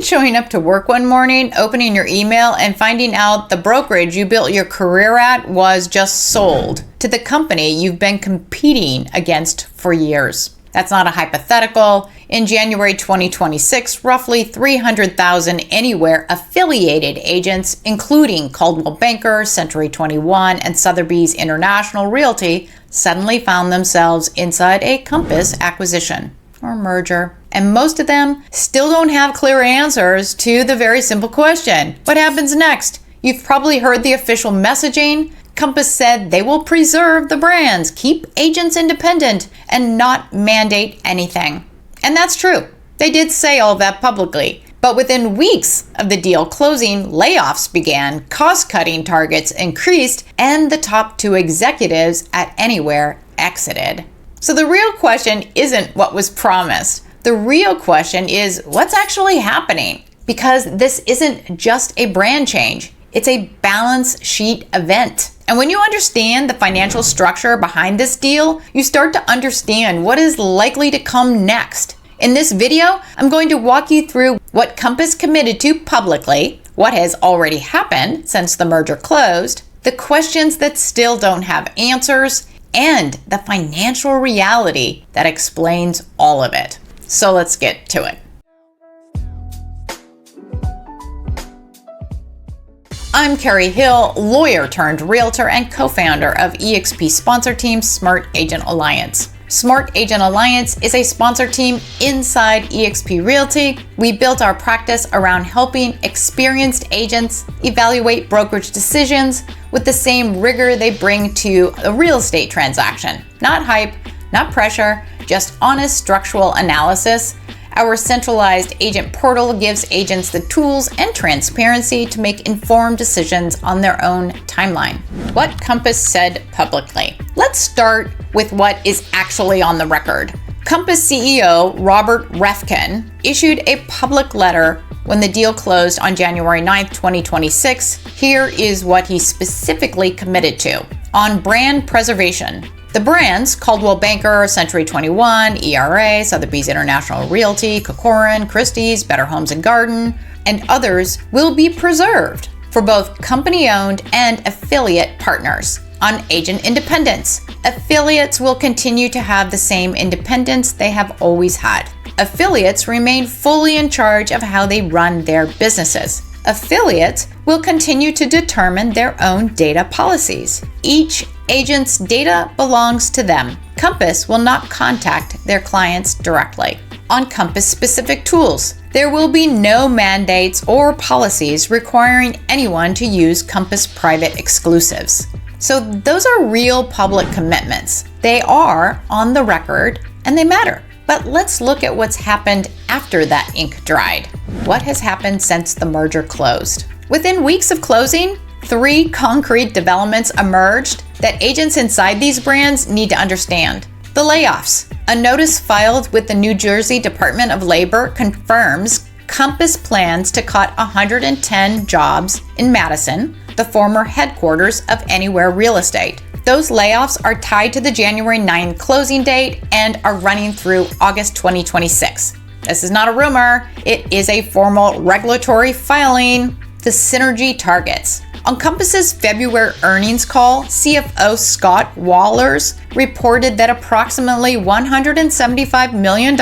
Imagine showing up to work one morning, opening your email, and finding out the brokerage you built your career at was just sold to the company you've been competing against for years. That's not a hypothetical. In January 2026, roughly 300,000 Anywhere affiliated agents, including Coldwell Banker, Century 21, and Sotheby's International Realty, suddenly found themselves inside a Compass acquisition or merger. And most of them still don't have clear answers to the very simple question: what happens next? You've probably heard the official messaging. Compass said they will preserve the brands, keep agents independent, and not mandate anything. And that's true. They did say all of that publicly. But within weeks of the deal closing, layoffs began, cost-cutting targets increased, and the top 2 executives at Anywhere exited. So the real question isn't what was promised. The real question is what's actually happening? Because this isn't just a brand change. It's a balance sheet event. And when you understand the financial structure behind this deal, you start to understand what is likely to come next. In this video, I'm going to walk you through what Compass committed to publicly, what has already happened since the merger closed, the questions that still don't have answers, and the financial reality that explains all of it. So let's get to it. I'm Carrie Hill, lawyer turned realtor and co-founder of eXp sponsor team Smart Agent Alliance. Smart Agent Alliance is a sponsor team inside eXp Realty. We built our practice around helping experienced agents evaluate brokerage decisions with the same rigor they bring to a real estate transaction. Not hype, not pressure, just honest structural analysis. Our centralized agent portal gives agents the tools and transparency to make informed decisions on their own timeline. What Compass said publicly. Let's start with what is actually on the record. Compass CEO Robert Reffkin issued a public letter when the deal closed on January 9th, 2026. Here is what he specifically committed to. On brand preservation. The brands, Coldwell Banker, Century 21, ERA, Sotheby's International Realty, Corcoran, Christie's, Better Homes and Garden, and others will be preserved for both company-owned and affiliate partners. On agent independence, affiliates will continue to have the same independence they have always had. Affiliates remain fully in charge of how they run their businesses. Affiliates will continue to determine their own data policies. Each agent's data belongs to them. Compass will not contact their clients directly. On Compass-specific tools, there will be no mandates or policies requiring anyone to use Compass private exclusives. So those are real public commitments. They are on the record and they matter. But let's look at what's happened after that ink dried. What has happened since the merger closed? Within weeks of closing, 3 concrete developments emerged that agents inside these brands need to understand. The layoffs. A notice filed with the New Jersey Department of Labor confirms Compass plans to cut 110 jobs in Madison, the former headquarters of Anywhere Real Estate. Those layoffs are tied to the January 9 closing date and are running through August 2026. This is not a rumor, it is a formal regulatory filing. The synergy targets. On Compass's February earnings call, CFO Scott Wallers reported that approximately $175 million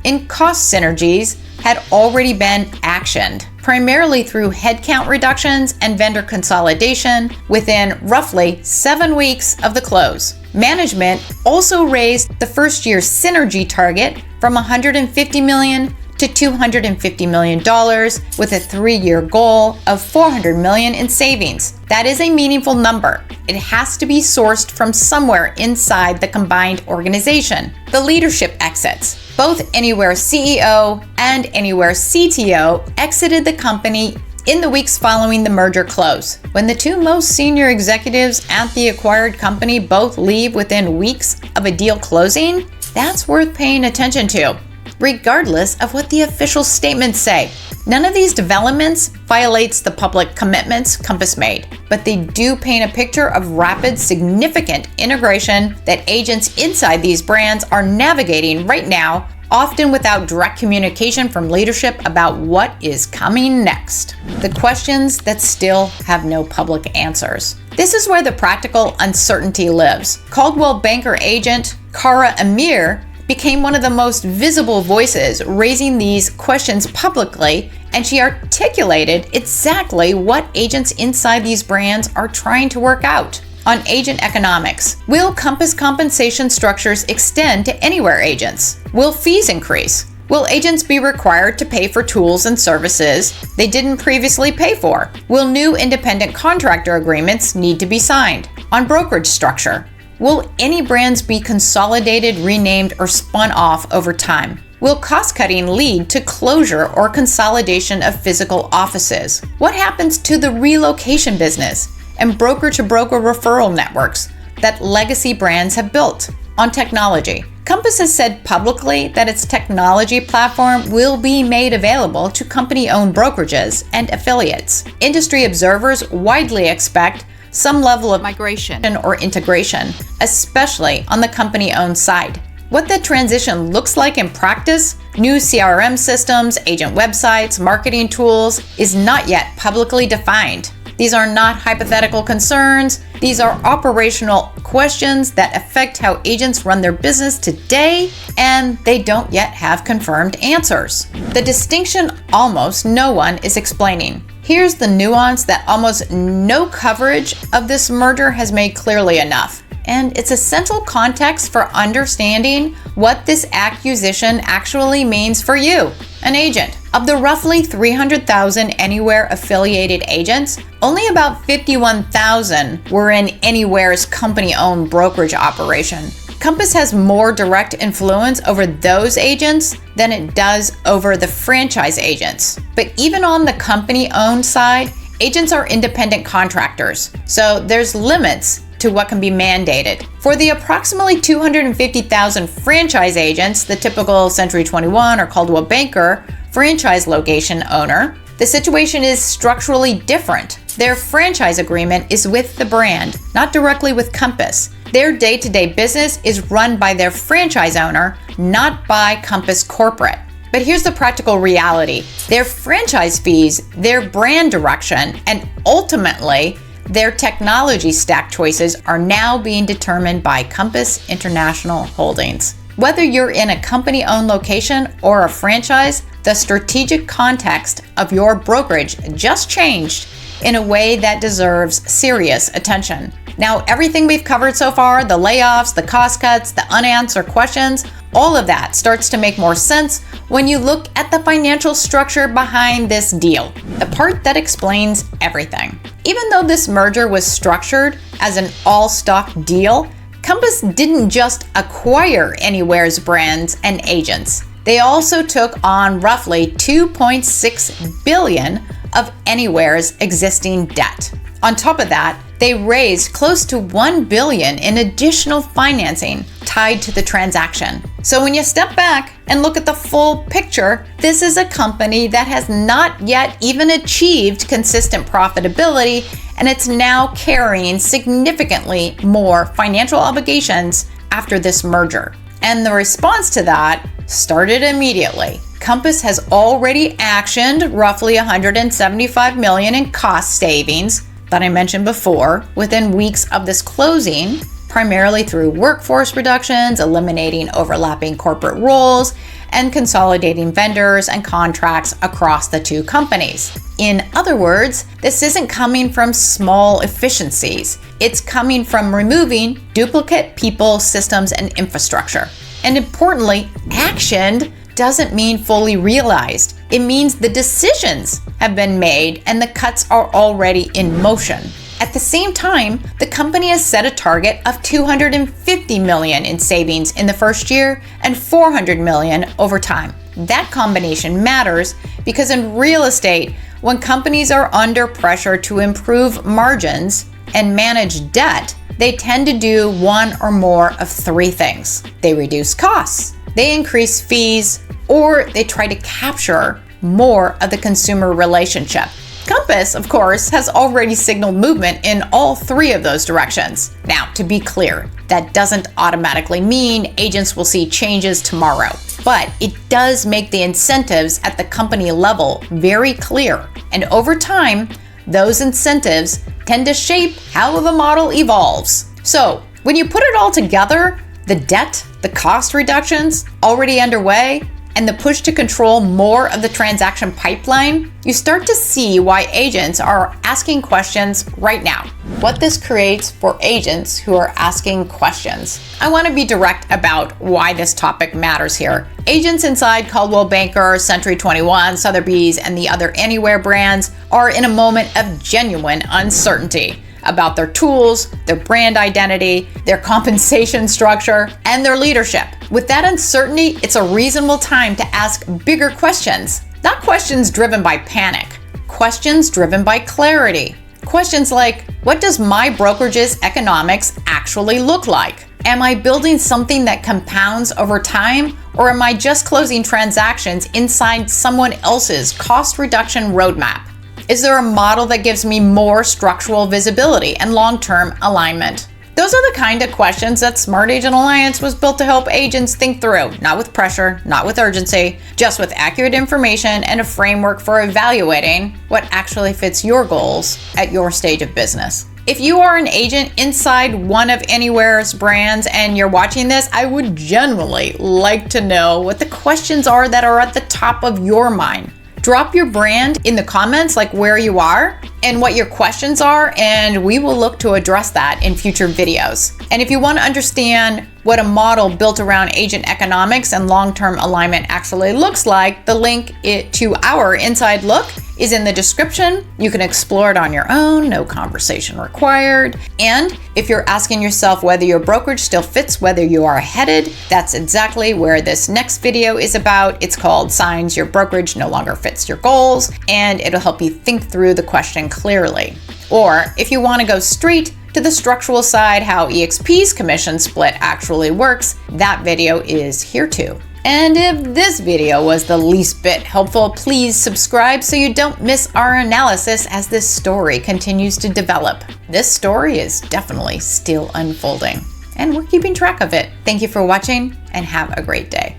in cost synergies had already been actioned, primarily through headcount reductions and vendor consolidation within roughly 7 weeks of the close. Management also raised the first year synergy target from $150 million to $250 million with a 3-year goal of $400 million in savings. That is a meaningful number. It has to be sourced from somewhere inside the combined organization. The leadership exits. Both Anywhere CEO and Anywhere CTO exited the company in the weeks following the merger close. When the 2 most senior executives at the acquired company both leave within weeks of a deal closing, that's worth paying attention to, regardless of what the official statements say. None of these developments violates the public commitments Compass made, but they do paint a picture of rapid, significant integration that agents inside these brands are navigating right now often without direct communication from leadership about what is coming next. The questions that still have no public answers. This is where the practical uncertainty lives. Coldwell Banker agent Kara Amir became one of the most visible voices raising these questions publicly, and she articulated exactly what agents inside these brands are trying to work out. On agent economics, will Compass compensation structures extend to Anywhere agents? Will fees increase? Will agents be required to pay for tools and services they didn't previously pay for? Will new independent contractor agreements need to be signed? On brokerage structure, will any brands be consolidated, renamed, or spun off over time? Will cost-cutting lead to closure or consolidation of physical offices? What happens to the relocation business and broker-to-broker referral networks that legacy brands have built? On technology, Compass has said publicly that its technology platform will be made available to company-owned brokerages and affiliates. Industry observers widely expect some level of migration or integration, especially on the company-owned side. What that transition looks like in practice, new CRM systems, agent websites, marketing tools, is not yet publicly defined. These are not hypothetical concerns. These are operational questions that affect how agents run their business today, and they don't yet have confirmed answers. The distinction almost no one is explaining. Here's the nuance that almost no coverage of this merger has made clearly enough. And it's essential context for understanding what this acquisition actually means for you, an agent. Of the roughly 300,000 Anywhere affiliated agents, only about 51,000 were in Anywhere's company-owned brokerage operation. Compass has more direct influence over those agents than it does over the franchise agents. But even on the company-owned side, agents are independent contractors, so there's limits to what can be mandated. For the approximately 250,000 franchise agents, the typical Century 21 or Coldwell Banker franchise location owner, the situation is structurally different. Their franchise agreement is with the brand, not directly with Compass. Their day-to-day business is run by their franchise owner, not by Compass Corporate. But here's the practical reality. Their franchise fees, their brand direction, and ultimately, their technology stack choices are now being determined by Compass International Holdings. Whether you're in a company-owned location or a franchise, the strategic context of your brokerage just changed in a way that deserves serious attention. Now, everything we've covered so far, the layoffs, the cost cuts, the unanswered questions, all of that starts to make more sense when you look at the financial structure behind this deal, the part that explains everything. Even though this merger was structured as an all-stock deal, Compass didn't just acquire Anywhere's brands and agents. They also took on roughly $2.6 billion of Anywhere's existing debt. On top of that, they raised close to $1 billion in additional financing tied to the transaction. So when you step back and look at the full picture, this is a company that has not yet even achieved consistent profitability, and it's now carrying significantly more financial obligations after this merger. And the response to that started immediately. Compass has already actioned roughly $175 million in cost savings that I mentioned before within weeks of this closing, primarily through workforce reductions, eliminating overlapping corporate roles, and consolidating vendors and contracts across the two companies. In other words, this isn't coming from small efficiencies. It's coming from removing duplicate people, systems, and infrastructure. And importantly, actioned doesn't mean fully realized. It means the decisions have been made and the cuts are already in motion. At the same time, the company has set a target of $250 million in savings in the first year and $400 million over time. That combination matters because in real estate, when companies are under pressure to improve margins and manage debt, they tend to do one or more of three things. They reduce costs, they increase fees, or they try to capture more of the consumer relationship. Compass, of course, has already signaled movement in all three of those directions. Now, to be clear, that doesn't automatically mean agents will see changes tomorrow, but it does make the incentives at the company level very clear. And over time, those incentives tend to shape how the model evolves. So, when you put it all together, the debt, the cost reductions already underway, and the push to control more of the transaction pipeline, you start to see why agents are asking questions right now. What this creates for agents who are asking questions. I want to be direct about why this topic matters here. Agents inside Coldwell Banker, Century 21, Sotheby's, and the other Anywhere brands are in a moment of genuine uncertainty about their tools, their brand identity, their compensation structure, and their leadership. With that uncertainty, it's a reasonable time to ask bigger questions. Not questions driven by panic, questions driven by clarity. Questions like, what does my brokerage's economics actually look like? Am I building something that compounds over time, or am I just closing transactions inside someone else's cost reduction roadmap? Is there a model that gives me more structural visibility and long-term alignment? Those are the kind of questions that Smart Agent Alliance was built to help agents think through, not with pressure, not with urgency, just with accurate information and a framework for evaluating what actually fits your goals at your stage of business. If you are an agent inside one of Anywhere's brands and you're watching this, I would genuinely like to know what the questions are that are at the top of your mind. Drop your brand in the comments, like where you are and what your questions are, and we will look to address that in future videos. And if you want to understand what a model built around agent economics and long-term alignment actually looks like, the link to our inside look is in the description. You can explore it on your own, no conversation required. And if you're asking yourself whether your brokerage still fits whether you are headed, that's exactly where this next video is about. It's called Signs Your Brokerage No Longer Fits Your Goals, and it'll help you think through the question clearly. Or if you want to go straight to the structural side, how EXP's commission split actually works, that video is here too. And if this video was the least bit helpful, please subscribe so you don't miss our analysis as this story continues to develop. This story is definitely still unfolding, and we're keeping track of it. Thank you for watching, and have a great day.